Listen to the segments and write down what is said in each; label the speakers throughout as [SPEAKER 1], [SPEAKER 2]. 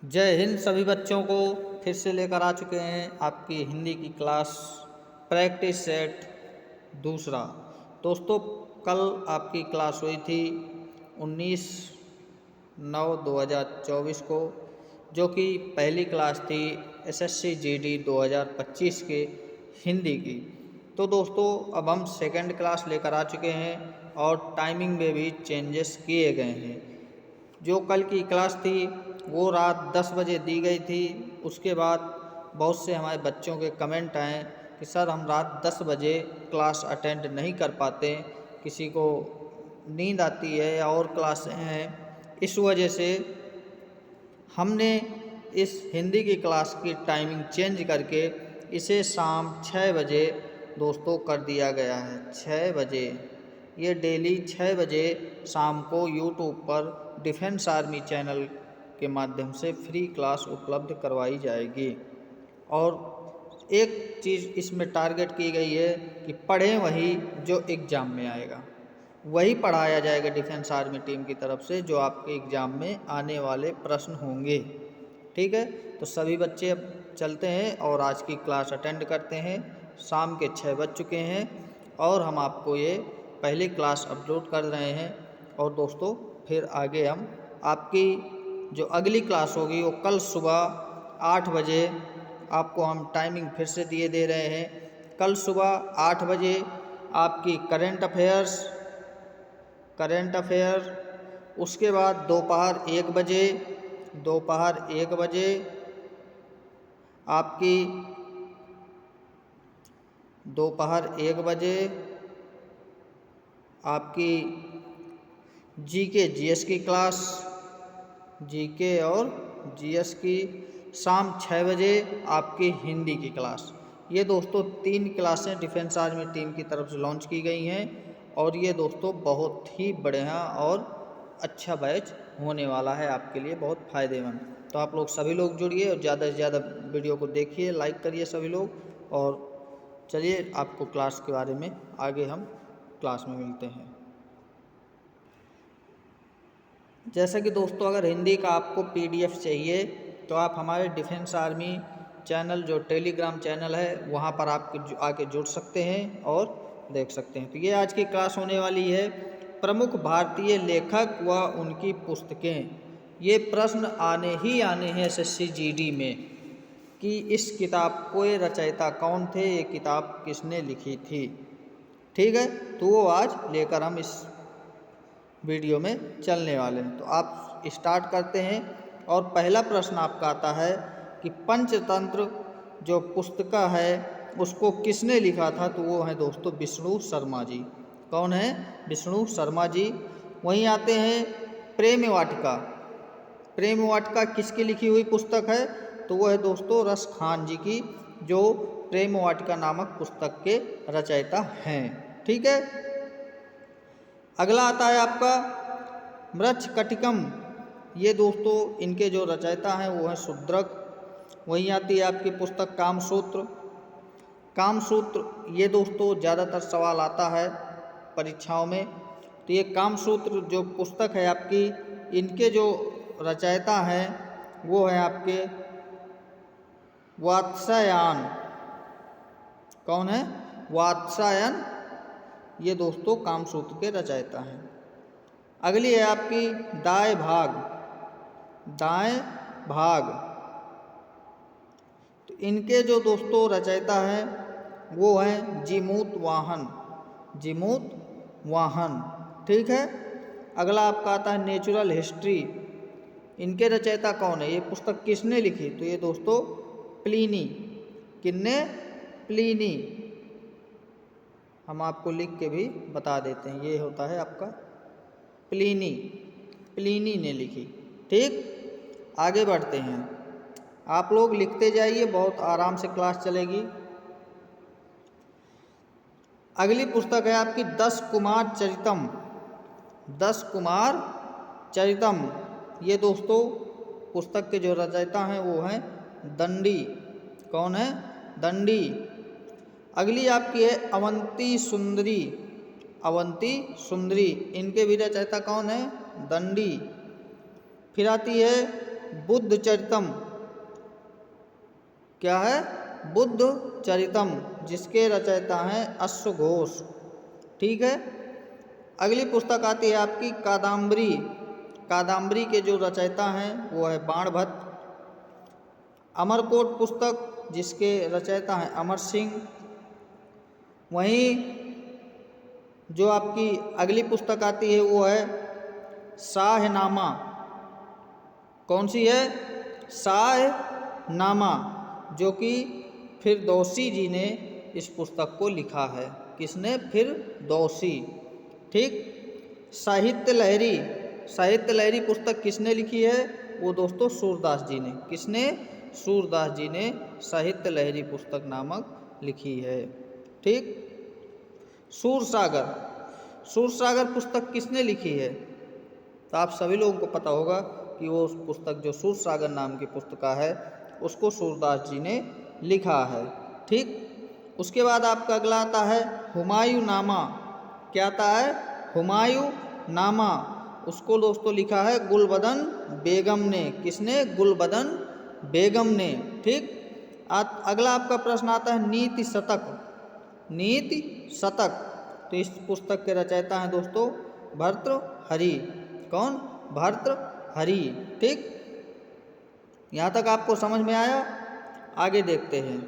[SPEAKER 1] जय हिंद सभी बच्चों को। फिर से लेकर आ चुके हैं आपकी हिंदी की क्लास प्रैक्टिस सेट दूसरा। दोस्तों, कल आपकी क्लास हुई थी 19/9/2024 को, जो कि पहली क्लास थी एसएससी जीडी 2025 के हिंदी की। तो दोस्तों, अब हम सेकंड क्लास लेकर आ चुके हैं और टाइमिंग में भी चेंजेस किए गए हैं। जो कल की क्लास थी वो रात 10 बजे दी गई थी। उसके बाद बहुत से हमारे बच्चों के कमेंट आए कि सर हम रात 10 बजे क्लास अटेंड नहीं कर पाते, किसी को नींद आती है या और क्लासें हैं। इस वजह से हमने इस हिंदी की क्लास की टाइमिंग चेंज करके इसे शाम 6 बजे दोस्तों कर दिया गया है। 6 बजे, ये डेली 6 बजे शाम को यूट्यूब पर डिफेंस आर्मी चैनल के माध्यम से फ्री क्लास उपलब्ध करवाई जाएगी। और एक चीज़ इसमें टारगेट की गई है कि पढ़ें वही जो एग्ज़ाम में आएगा, वही पढ़ाया जाएगा डिफेंस आर्मी टीम की तरफ से जो आपके एग्ज़ाम में आने वाले प्रश्न होंगे। ठीक है, तो सभी बच्चे अब चलते हैं और आज की क्लास अटेंड करते हैं। शाम के 6 बज चुके हैं और हम आपको ये पहली क्लास अपलोड कर रहे हैं। और दोस्तों, फिर आगे हम आपकी जो अगली क्लास होगी वो कल सुबह 8 बजे आपको हम टाइमिंग फिर से दिए दे रहे हैं। कल सुबह 8 बजे आपकी करंट अफेयर, उसके बाद दोपहर 1 बजे आपकी दोपहर 1 बजे आपकी जीके जीएस की क्लास, जीके और जीएस की। शाम 6 बजे आपकी हिंदी की क्लास। ये दोस्तों 3 क्लासें डिफेंस आर्मी टीम की तरफ से लॉन्च की गई हैं और ये दोस्तों बहुत ही बढ़िया और अच्छा बैच होने वाला है, आपके लिए बहुत फ़ायदेमंद। तो आप लोग सभी लोग जुड़िए और ज़्यादा से ज़्यादा वीडियो को देखिए, लाइक करिए सभी लोग। और चलिए आपको क्लास के बारे में आगे हम क्लास में मिलते हैं। जैसा कि दोस्तों, अगर हिंदी का आपको पीडीएफ चाहिए तो आप हमारे डिफेंस आर्मी चैनल जो टेलीग्राम चैनल है वहाँ पर आप आके जुड़ सकते हैं और देख सकते हैं। तो ये आज की क्लास होने वाली है प्रमुख भारतीय लेखक व उनकी पुस्तकें। ये प्रश्न आने हैं एसएससी जीडी में कि इस किताब के रचयिता कौन थे, ये किताब किसने लिखी थी। ठीक है, तो वो आज लेकर हम इस वीडियो में चलने वाले हैं। तो आप स्टार्ट करते हैं और पहला प्रश्न आपका आता है कि पंचतंत्र जो पुस्तिका है उसको किसने लिखा था। तो वो है दोस्तों विष्णु शर्मा जी। कौन है? विष्णु शर्मा जी। वहीं आते हैं प्रेम वाटिका। प्रेम वाटिका किसकी लिखी हुई पुस्तक है? तो वो है दोस्तों रस खान जी की, जो प्रेम वाटिका नामक पुस्तक के रचयिता हैं। ठीक है, अगला आता है आपका मृच्छकटिकम। ये दोस्तों इनके जो रचयिता हैं वो हैं शूद्रक। वहीं आती है आपकी पुस्तक कामसूत्र। कामसूत्र ये दोस्तों ज़्यादातर सवाल आता है परीक्षाओं में। तो ये कामसूत्र जो पुस्तक है आपकी, इनके जो रचयिता हैं वो है आपके वात्स्यायन। कौन है? वात्स्यायन। ये दोस्तों कामसूत्र के रचयिता हैं। अगली है आपकी दाएं भाग। तो इनके जो दोस्तों रचयिता हैं वो हैं जीमूत वाहन। ठीक है, अगला आपका आता है नेचुरल हिस्ट्री। इनके रचयिता कौन है? ये पुस्तक किसने लिखी? तो ये दोस्तों प्लिनी। किसने? प्लिनी। हम आपको लिख के भी बता देते हैं, ये होता है आपका प्लिनी ने लिखी। ठीक, आगे बढ़ते हैं। आप लोग लिखते जाइए, बहुत आराम से क्लास चलेगी। अगली पुस्तक है आपकी 10 कुमार चरितम। ये दोस्तों पुस्तक के जो रचयिता हैं वो हैं दंडी। कौन है? दंडी। अगली आपकी है अवंती सुंदरी। इनके भी रचयिता कौन है? दंडी। फिर आती है बुद्ध चरितम। क्या है? बुद्ध चरितम, जिसके रचयिता हैं अश्वघोष। ठीक है। अगली पुस्तक आती है आपकी कादम्बरी। कादम्बरी के जो रचयिता हैं वो है बाणभट्ट। अमरकोट पुस्तक, जिसके रचयिता हैं अमर सिंह। वहीं जो आपकी अगली पुस्तक आती है वो है शाहनामा। कौन सी है? शाहनामा, जो कि फिरदौसी जी ने इस पुस्तक को लिखा है। किसने? फिरदौसी। ठीक। साहित्य लहरी। साहित्य लहरी पुस्तक किसने लिखी है? वो दोस्तों सूरदास जी ने। किसने? सूरदास जी ने साहित्य लहरी पुस्तक नामक लिखी है। ठीक। सूरसागर। सूरसागर पुस्तक किसने लिखी है? तो आप सभी लोगों को पता होगा कि वो पुस्तक जो सूरसागर नाम की पुस्तिका है उसको सूरदास जी ने लिखा है। ठीक। उसके बाद आपका अगला आता है हुमायूंनामा। क्या आता है? हुमायूंनामा। उसको दोस्तों लिखा है गुलबदन बेगम ने। किसने? गुलबदन बेगम ने। ठीक। अगला आपका प्रश्न आता है नीति शतक। नीति शतक, तो इस पुस्तक के रचयिता हैं दोस्तों भर्तृहरि। कौन? भर्तृहरि। ठीक। यहाँ तक आपको समझ में आया? आगे देखते हैं।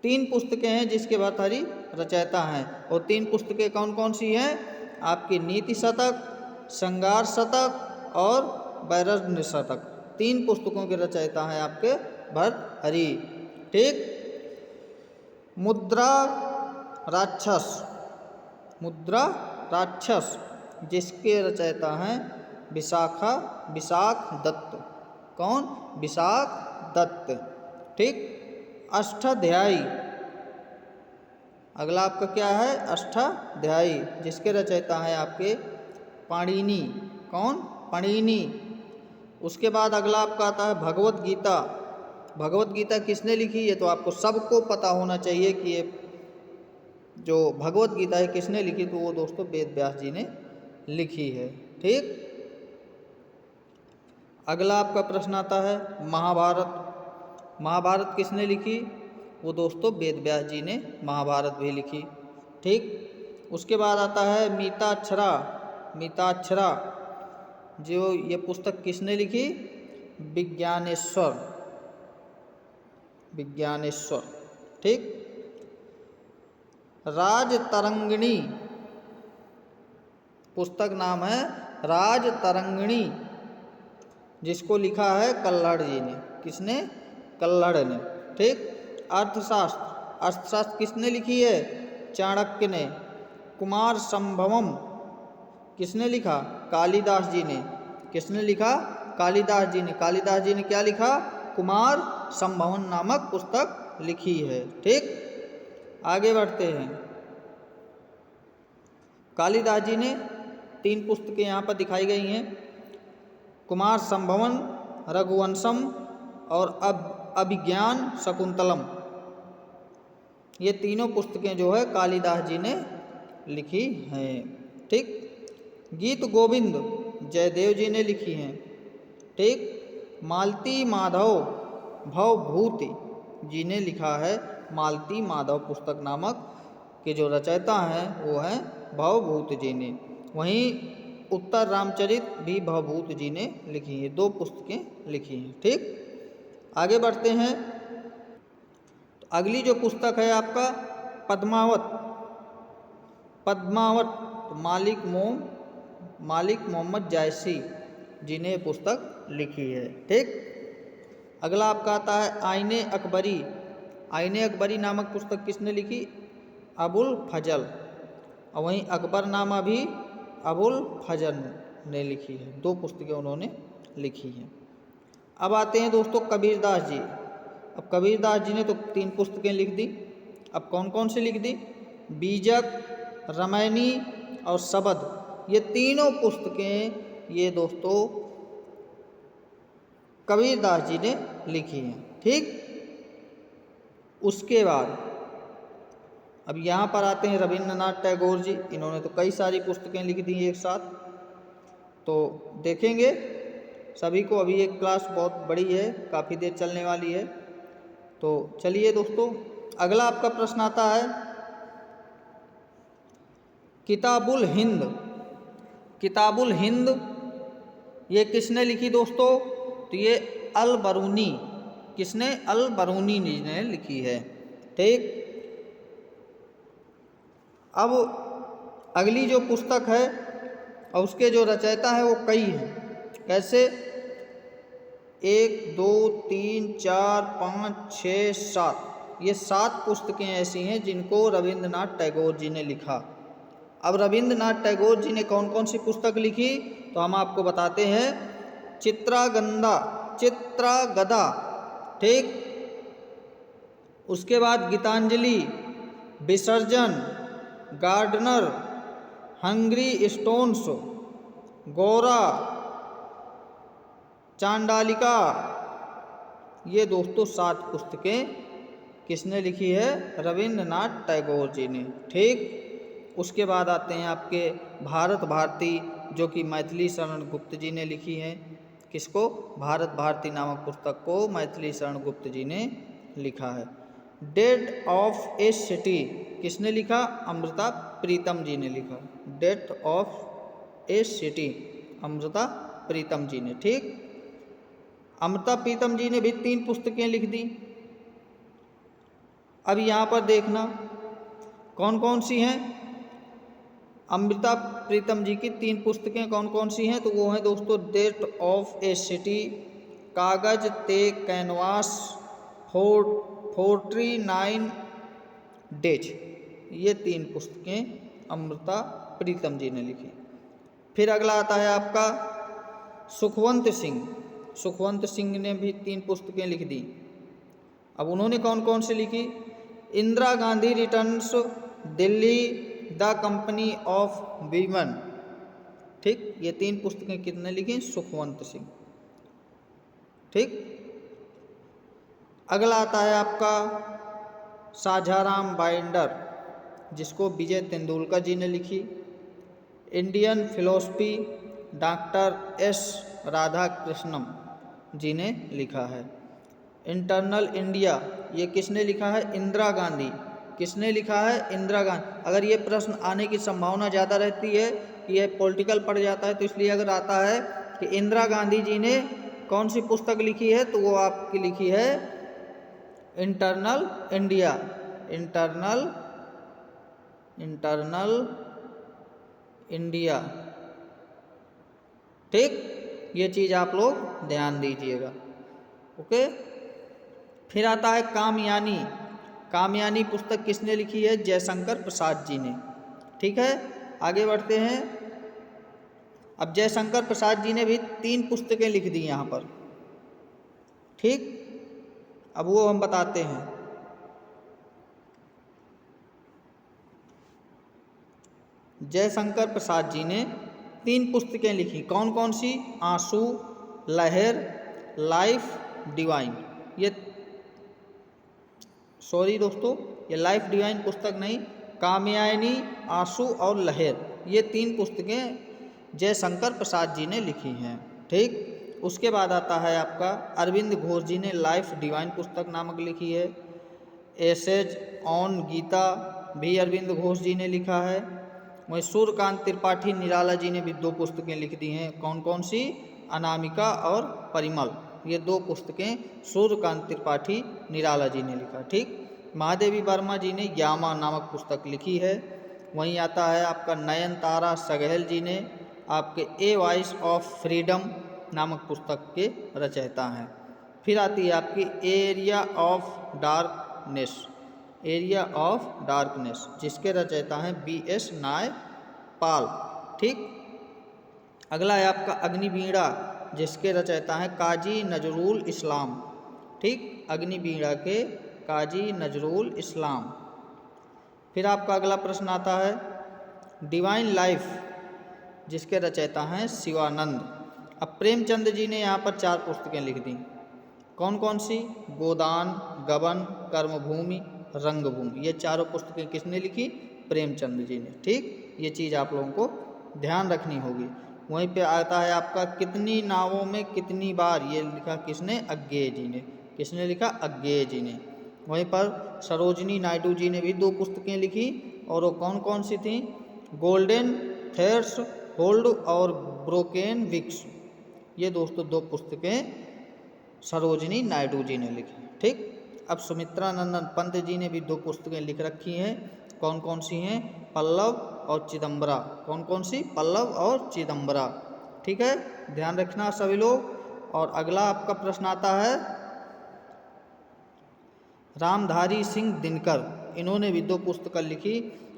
[SPEAKER 1] 3 पुस्तकें हैं जिसके भर्तृहरि रचयिता हैं, और 3 पुस्तकें कौन कौन सी हैं? आपकी नीति शतक, श्रृंगार शतक और वैरण्य शतक। 3 पुस्तकों के रचयिता हैं आपके भर्तृहरि। ठीक। मुद्रा राक्षस। मुद्रा राक्षस, जिसके रचयिता हैं विशाख दत्त। कौन? विशाख दत्त। ठीक। अष्टाध्यायी। अगला आपका क्या है? अष्टाध्यायी, जिसके रचयिता हैं आपके पाणिनि। कौन? पाणिनि। उसके बाद अगला आपका आता है भगवत गीता। भगवत गीता किसने लिखी है? तो आपको सबको पता होना चाहिए कि ये जो भगवत गीता है किसने लिखी, तो वो दोस्तों वेद व्यास जी ने लिखी है। ठीक। अगला आपका प्रश्न आता है महाभारत। महाभारत किसने लिखी? वो दोस्तों वेद व्यास जी ने महाभारत भी लिखी। ठीक। उसके बाद आता है मीताक्षरा। मीताक्षरा, जो ये पुस्तक किसने लिखी? विज्ञानेश्वर। विज्ञानेश्वर। ठीक। राजतरंगिणी। पुस्तक नाम है राजतरंगिणी, जिसको लिखा है कल्हड़ जी ने। किसने? कल्हड़ ने। ठीक। अर्थशास्त्र। अर्थशास्त्र किसने लिखी है? चाणक्य ने। कुमार संभवम किसने लिखा? कालिदास जी ने। किसने लिखा? कालिदास जी ने। कालिदास जी ने क्या लिखा? कुमार संभवन नामक पुस्तक लिखी है। ठीक। आगे बढ़ते हैं। कालिदास जी ने 3 पुस्तकें यहाँ पर दिखाई गई हैं, कुमार संभवन, रघुवंशम और अभिज्ञान शकुंतलम। ये तीनों पुस्तकें जो है कालिदास जी ने लिखी हैं। ठीक। गीत गोविंद जयदेव जी ने लिखी हैं। ठीक। मालती माधव भवभूति जी ने लिखा है। मालती माधव पुस्तक नामक के जो रचयिता हैं वो हैं भवभूत जी ने। वहीं उत्तर रामचरित भी भवभूत जी ने लिखी है। 2 पुस्तकें लिखी हैं। ठीक। आगे बढ़ते हैं। तो अगली जो पुस्तक है आपका पद्मावत। पद्मावत तो मालिक मोहम्मद जायसी जी ने पुस्तक लिखी है। ठीक। अगला आपका आता है आईने अकबरी। आईने अकबरी नामक पुस्तक किसने लिखी? अबुल फजल। और वहीं अकबरनामा भी अबुल फजल ने लिखी है। 2 पुस्तकें उन्होंने लिखी हैं। अब आते हैं दोस्तों कबीरदास जी। अब कबीरदास जी ने तो 3 पुस्तकें लिख दी। अब कौन कौन सी लिख दी? बीजक, रामायणी और शबद। ये तीनों पुस्तकें ये दोस्तों कबीरदास जी ने लिखी हैं। ठीक। उसके बाद अब यहाँ पर आते हैं रविंद्रनाथ टैगोर जी। इन्होंने तो कई सारी पुस्तकें लिख दी एक साथ, तो देखेंगे। सभी को अभी एक क्लास बहुत बड़ी है, काफ़ी देर चलने वाली है। तो चलिए दोस्तों, अगला आपका प्रश्न आता है किताबुल हिंद। किताबुल हिंद ये किसने लिखी दोस्तों? तो ये अल बरूनी, किसने? अल बरूनी ने लिखी है। ठीक, अब अगली जो पुस्तक है और उसके जो रचयिता है वो कई हैं। कैसे? 1 2 3 4 5 6 7, ये 7 पुस्तकें ऐसी हैं जिनको रविंद्रनाथ टैगोर जी ने लिखा। अब रविंद्रनाथ टैगोर जी ने कौन कौन सी पुस्तक लिखी तो हम आपको बताते हैं। चित्रागदा, ठीक, उसके बाद गीतांजलि, विसर्जन, गार्डनर, हंग्री स्टोन्स, गौरा, चांडालिका, ये दोस्तों 7 पुस्तकें किसने लिखी है? रविंद्रनाथ टैगोर जी ने। ठीक, उसके बाद आते हैं आपके भारत भारती, जो कि मैथिली शरण गुप्त जी ने लिखी है। किसको? भारत भारती नामक पुस्तक को मैथिली शरण गुप्त जी ने लिखा है। डेथ ऑफ ए सिटी किसने लिखा? अमृता प्रीतम जी ने लिखा। Death of a city, Amrita Pritam ji ने। ठीक, अमृता प्रीतम जी ने भी 3 पुस्तकें लिख दी। अब यहाँ पर देखना कौन कौन सी हैं। अमृता प्रीतम जी की 3 पुस्तकें कौन कौन सी हैं? तो वो हैं दोस्तों डेथ ऑफ ए सिटी, कागज ते कैनवास, 49 डेज, ये 3 पुस्तकें अमृता प्रीतम जी ने लिखी। फिर अगला आता है आपका सुखवंत सिंह। सुखवंत सिंह ने भी 3 पुस्तकें लिख दी। अब उन्होंने कौन कौन सी लिखी? Indira Gandhi returns, Delhi, the company of women. ठीक, ये 3 पुस्तकें कितने लिखी? सुखवंत सिंह। ठीक, अगला आता है आपका साझाराम बाइंडर, जिसको विजय तेंदुलकर जी ने लिखी। इंडियन फिलोसफी, डॉक्टर एस राधाकृष्णम जी ने लिखा है। इंटरनल इंडिया, ये किसने लिखा है? इंदिरा गांधी। किसने लिखा है? इंदिरा गांधी। अगर ये प्रश्न आने की संभावना ज़्यादा रहती है कि ये पॉलिटिकल पड़ जाता है, तो इसलिए अगर आता है कि इंदिरा गांधी जी ने कौन सी पुस्तक लिखी है, तो वो आपकी लिखी है इंटरनल इंडिया। Internal India. ठीक, ये चीज़ आप लोग ध्यान दीजिएगा। ओके, फिर आता है कामयानी। कामयानी पुस्तक किसने लिखी है? जयशंकर प्रसाद जी ने। ठीक है, आगे बढ़ते हैं। अब जयशंकर प्रसाद जी ने भी 3 पुस्तकें लिख दी यहाँ पर। ठीक, अब वो हम बताते हैं। जयशंकर प्रसाद जी ने 3 पुस्तकें लिखी। कौन कौन सी? आंसू, लहर, लाइफ डिवाइन। ये सॉरी दोस्तों, ये लाइफ डिवाइन पुस्तक नहीं, कामयानी, आंसू और लहर, ये 3 पुस्तकें जयशंकर प्रसाद जी ने लिखी हैं। ठीक, उसके बाद आता है आपका अरविंद घोष जी ने लाइफ डिवाइन पुस्तक नामक लिखी है। एसेज ऑन गीता भी अरविंद घोष जी ने लिखा है। वहीं सूर्यकांत त्रिपाठी निराला जी ने भी 2 पुस्तकें लिख दी हैं। कौन कौन सी? अनामिका और परिमल, ये 2 पुस्तकें सूर्यकांत त्रिपाठी निराला जी ने लिखा। ठीक, महादेवी वर्मा जी ने यामा नामक पुस्तक लिखी है। वहीं आता है आपका नयनतारा सगहेल जी ने आपके ए वॉइस ऑफ फ्रीडम नामक पुस्तक के रचयिता हैं। फिर आती है आपकी area of darkness. Area of darkness, जिसके रचयिता हैं BS नायपाल। ठीक, अगला है आपका अग्निवीणा, जिसके रचयिता हैं काजी नजरुल इस्लाम। ठीक, अग्निवीणा के काजी नजरुल इस्लाम। फिर आपका अगला प्रश्न आता है डिवाइन लाइफ, जिसके रचयिता हैं शिवानंद। अब प्रेमचंद जी ने यहाँ पर 4 पुस्तकें लिख दी। कौन कौन सी? गोदान, गबन, कर्मभूमि, रंगभूमि, ये 4 पुस्तकें किसने लिखी? प्रेमचंद जी ने। ठीक, ये चीज़ आप लोगों को ध्यान रखनी होगी। वहीं पे आता है आपका कितनी नावों में कितनी बार, ये लिखा किसने, अज्ञेय जी ने। किसने लिखा, अज्ञेय जी ने। वहीं पर सरोजिनी नायडू जी ने भी 2 पुस्तकें लिखी, और वो कौन कौन सी थी, गोल्डन थ्रेड्स होल्ड और ब्रोकन विक्स। ये दोस्तों 2 पुस्तकें सरोजिनी नायडू जी ने लिखी। ठीक, अब सुमित्रा नंदन पंत जी ने भी 2 पुस्तकें लिख रखी हैं। कौन कौन सी हैं, पल्लव और चिदम्बरा। कौन कौन सी, पल्लव और चिदम्बरा। ठीक है, ध्यान रखना सभी लोग। और अगला आपका प्रश्न आता है, रामधारी सिंह दिनकर, इन्होंने भी 2 पुस्तकें लिखी,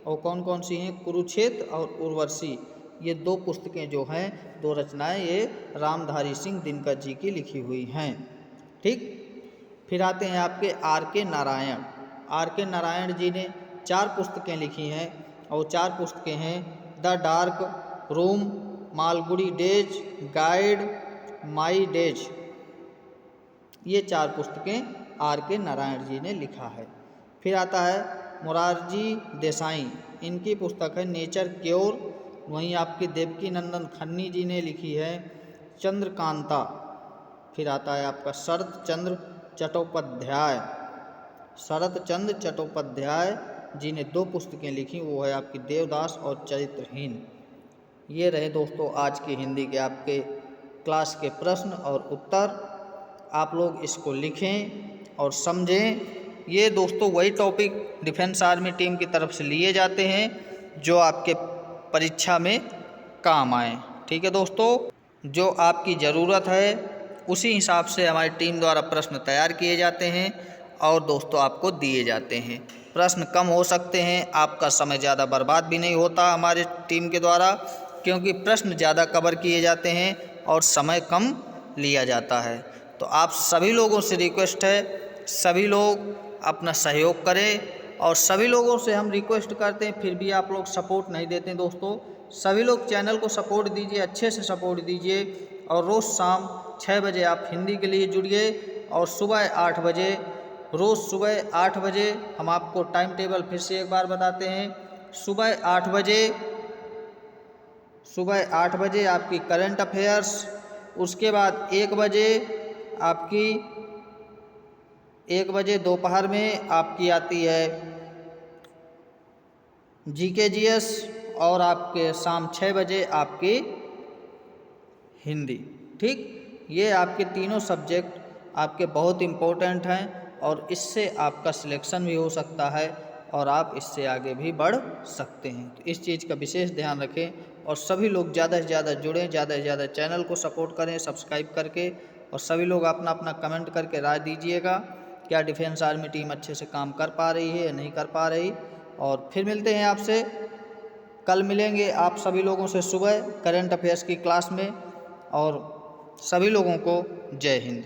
[SPEAKER 1] और कौन कौन सी हैं, कुरुक्षेत्र और उर्वशी। ये 2 पुस्तकें जो हैं, 2 रचनाएं ये रामधारी सिंह दिनकर जी की लिखी हुई हैं। ठीक, फिर आते हैं आपके आर के नारायण। आर के नारायण जी ने 4 पुस्तकें लिखी हैं, और 4 पुस्तकें हैं the dark room, Malgudi days, guide, my days. ये 4 पुस्तकें आर के नारायण जी ने लिखा है। फिर आता है मोरारजी देसाई, इनकी पुस्तक है नेचर क्योर। वहीं आपकी देवकी नंदन खन्नी जी ने लिखी है चंद्रकांता। फिर आता है आपका शरत चंद्र चट्टोपाध्याय। शरत चंद्र चट्टोपाध्याय जी ने 2 पुस्तकें लिखी, वो है आपकी देवदास और चरित्रहीन। ये रहे दोस्तों आज की हिंदी के आपके क्लास के प्रश्न और उत्तर। आप लोग इसको लिखें और समझें। ये दोस्तों वही टॉपिक डिफेंस आर्मी टीम की तरफ से लिए जाते हैं जो आपके परीक्षा में काम आए। ठीक है दोस्तों, जो आपकी ज़रूरत है उसी हिसाब से हमारी टीम द्वारा प्रश्न तैयार किए जाते हैं और दोस्तों आपको दिए जाते हैं। प्रश्न कम हो सकते हैं, आपका समय ज़्यादा बर्बाद भी नहीं होता हमारे टीम के द्वारा, क्योंकि प्रश्न ज़्यादा कवर किए जाते हैं और समय कम लिया जाता है। तो आप सभी लोगों से रिक्वेस्ट है, सभी लोग अपना सहयोग करें, और सभी लोगों से हम रिक्वेस्ट करते हैं फिर भी आप लोग सपोर्ट नहीं देते हैं। दोस्तों सभी लोग चैनल को सपोर्ट दीजिए, अच्छे से सपोर्ट दीजिए, और रोज़ शाम 6 बजे आप हिंदी के लिए जुड़िए, और सुबह 8 बजे, रोज़ सुबह 8 बजे हम आपको टाइम टेबल फिर से एक बार बताते हैं। सुबह 8 बजे आपकी करंट अफेयर्स, उसके बाद 1 बजे दोपहर में आपकी आती है जीके जीएस, और आपके शाम 6 बजे आपकी हिंदी। ठीक, ये आपके तीनों सब्जेक्ट आपके बहुत इम्पोर्टेंट हैं, और इससे आपका सिलेक्शन भी हो सकता है और आप इससे आगे भी बढ़ सकते हैं। तो इस चीज़ का विशेष ध्यान रखें, और सभी लोग ज़्यादा से ज़्यादा जुड़ें, ज़्यादा से ज़्यादा चैनल को सपोर्ट करें सब्सक्राइब करके, और सभी लोग अपना अपना कमेंट करके राय दीजिएगा क्या डिफेंस आर्मी टीम अच्छे से काम कर पा रही है या नहीं कर पा रही। और फिर मिलते हैं आपसे, कल मिलेंगे आप सभी लोगों से सुबह करंट अफेयर्स की क्लास में, और सभी लोगों को जय हिंद।